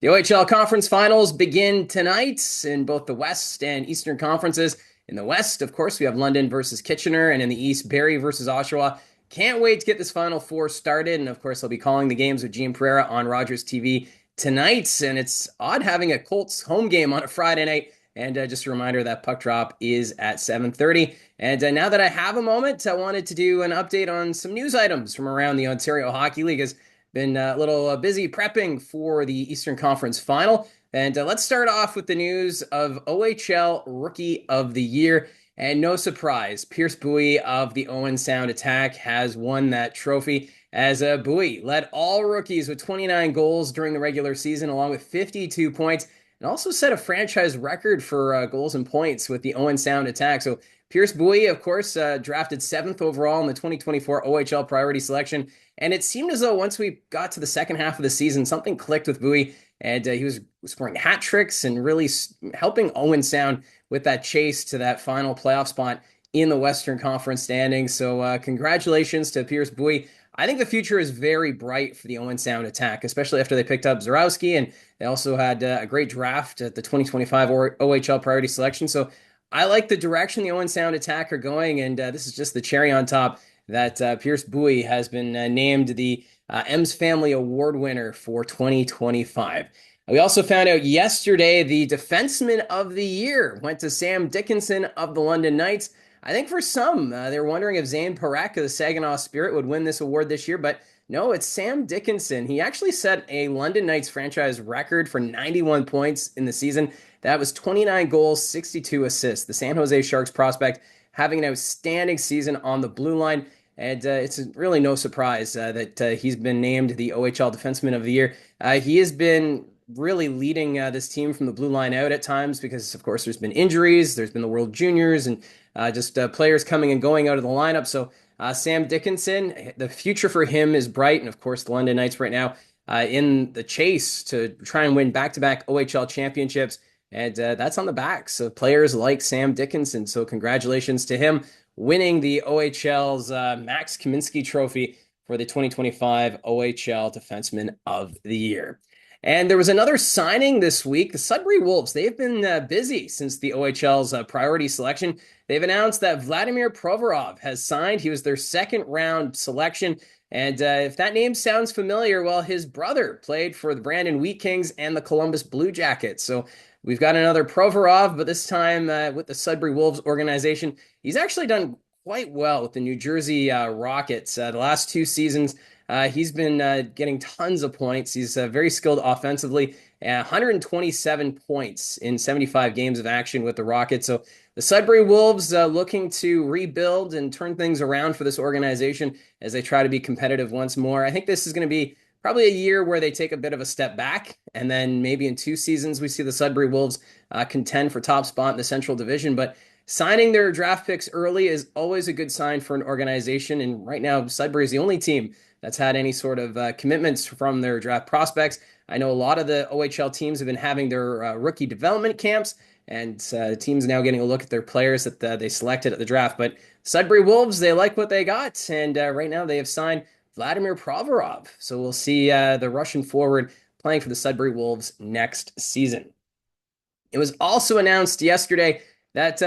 The OHL conference finals begin tonight in both the West and Eastern conferences. In the West, of course, we have London versus Kitchener, and in the East, Barrie versus Oshawa. Can't wait to get this Final Four started, and of course, I'll be calling the games with Gene Pereira on Rogers TV tonight. And it's odd having a Colts home game on a Friday night. And just a reminder that puck drop is at 7:30. And now that I have a moment, I wanted to do an update on some news items from around the Ontario Hockey League. As been a little busy prepping for the Eastern Conference Final. And let's start off with the news of OHL Rookie of the Year. And no surprise, Pierce Mbuyi of the Owen Sound Attack has won that trophy, as Mbuyi led all rookies with 29 goals during the regular season, along with 52 points, and also set a franchise record for goals and points with the Owen Sound Attack. So Pierce Mbuyi, of course, drafted 7th overall in the 2024 OHL priority selection. And it seemed as though once we got to the second half of the season, something clicked with Mbuyi, and he was scoring hat tricks and really helping Owen Sound with that chase to that final playoff spot in the Western Conference standings. So congratulations to Pierce Mbuyi. I think the future is very bright for the Owen Sound Attack, especially after they picked up Zarowski, and they also had a great draft at the 2025 OHL priority selection. So I like the direction the Owen Sound Attack are going, and this is just the cherry on top that Pierce Mbuyi has been named the M's Family Award winner for 2025. We also found out yesterday the Defenseman of the Year went to Sam Dickinson of the London Knights. I think for some, they were wondering if Zane Parekh of the Saginaw Spirit would win this award this year, but no, it's Sam Dickinson. He actually set a London Knights franchise record for 91 points in the season. That was 29 goals, 62 assists. The San Jose Sharks prospect having an outstanding season on the blue line. And it's really no surprise that he's been named the OHL Defenseman of the Year. He has been really leading this team from the blue line out at times because, of course, there's been injuries, there's been the World Juniors, and just players coming and going out of the lineup. So Sam Dickinson, the future for him is bright. And, of course, the London Knights right now in the chase to try and win back-to-back OHL championships. And that's on the backs of players like Sam Dickinson. So congratulations to him winning the OHL's Max Kaminsky Trophy for the 2025 OHL Defenseman of the Year. And there was another signing this week. The Sudbury Wolves, they've been busy since the OHL's priority selection. They've announced that Vladimir Provorov has signed. He was their second round selection. And if that name sounds familiar, well, his brother played for the Brandon Wheat Kings and the Columbus Blue Jackets. So we've got another Provorov, but this time with the Sudbury Wolves organization. He's actually done quite well with the New Jersey Rockets. The last 2 seasons, he's been getting tons of points. He's very skilled offensively. 127 points in 75 games of action with the Rockets. So the Sudbury Wolves looking to rebuild and turn things around for this organization as they try to be competitive once more. I think this is going to be probably a year where they take a bit of a step back, and then maybe in 2 seasons we see the Sudbury Wolves contend for top spot in the Central Division. But signing their draft picks early is always a good sign for an organization, and right now Sudbury is the only team that's had any sort of commitments from their draft prospects. I know a lot of the OHL teams have been having their rookie development camps, and teams now getting a look at their players that they selected at the draft. But Sudbury Wolves, they like what they got, and right now they have signed Vladimir Provorov. So we'll see the Russian forward playing for the Sudbury Wolves next season. It was also announced yesterday that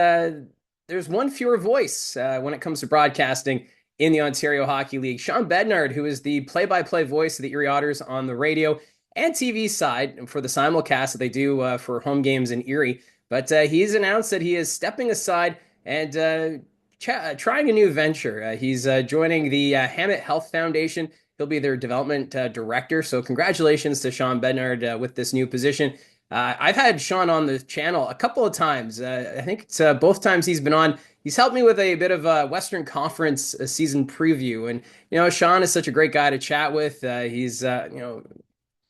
there's one fewer voice when it comes to broadcasting in the Ontario Hockey League. Shawn Bednard, who is the play-by-play voice of the Erie Otters on the radio and TV side for the simulcast that they do for home games in Erie. But he's announced that he is stepping aside and trying a new venture. He's joining the Hammett Health Foundation. He'll be their development director. So congratulations to Shawn Bednard with this new position. I've had Shawn on the channel a couple of times. I think it's both times he's been on. He's helped me with a bit of a Western Conference season preview. And, Shawn is such a great guy to chat with. He's,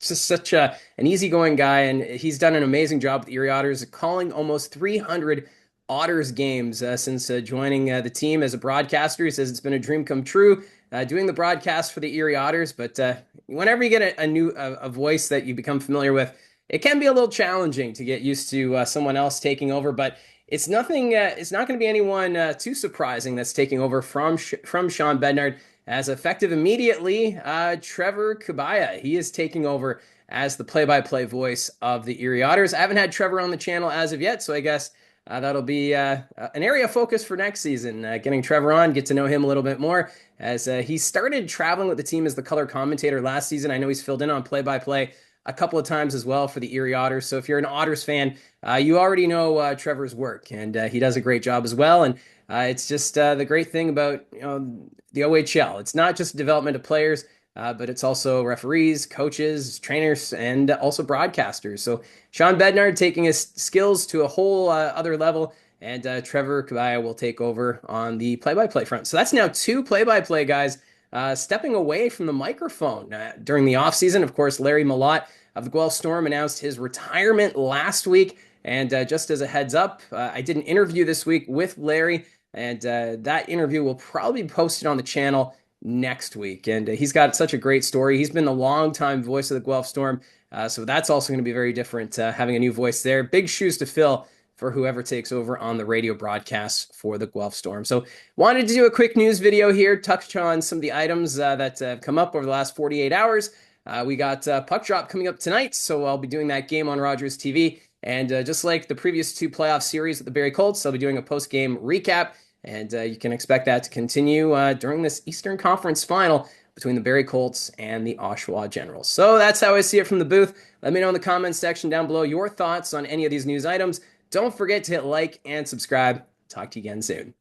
just such an easygoing guy. And he's done an amazing job with the Erie Otters, calling almost 300 Otters games since joining the team as a broadcaster. He says it's been a dream come true doing the broadcast for the Erie Otters. But whenever you get a new voice that you become familiar with, it can be a little challenging to get used to someone else taking over, but it's nothing. It's not going to be anyone too surprising that's taking over from Shawn Bednard. As effective immediately, Trevor Kubaya, he is taking over as the play-by-play voice of the Erie Otters. I haven't had Trevor on the channel as of yet, so I guess that'll be an area of focus for next season. Getting Trevor on, get to know him a little bit more, as he started traveling with the team as the color commentator last season. I know he's filled in on play-by-play a couple of times as well for the Erie Otters. So if you're an Otters fan, you already know Trevor's work, and he does a great job as well. And it's just the great thing about the OHL. It's not just development of players, but it's also referees, coaches, trainers, and also broadcasters. So Shawn Bednard taking his skills to a whole other level, and Trevor Kabaya will take over on the play-by-play front. So that's now two play-by-play guys stepping away from the microphone during the offseason. Of course, Larry Malott of the Guelph Storm announced his retirement last week. And just as a heads up, I did an interview this week with Larry, and that interview will probably be posted on the channel next week. And he's got such a great story. He's been the longtime voice of the Guelph Storm, so that's also going to be very different, having a new voice there. Big shoes to fill for whoever takes over on the radio broadcasts for the Guelph Storm. So wanted to do a quick news video here, touch on some of the items that have come up over the last 48 hours. We got Puck Drop coming up tonight, so I'll be doing that game on Rogers TV. And just like the previous two playoff series with the Barrie Colts, I'll be doing a post-game recap, and you can expect that to continue during this Eastern Conference final between the Barrie Colts and the Oshawa Generals. So that's how I see it from the booth. Let me know in the comments section down below your thoughts on any of these news items. Don't forget to hit like and subscribe. Talk to you again soon.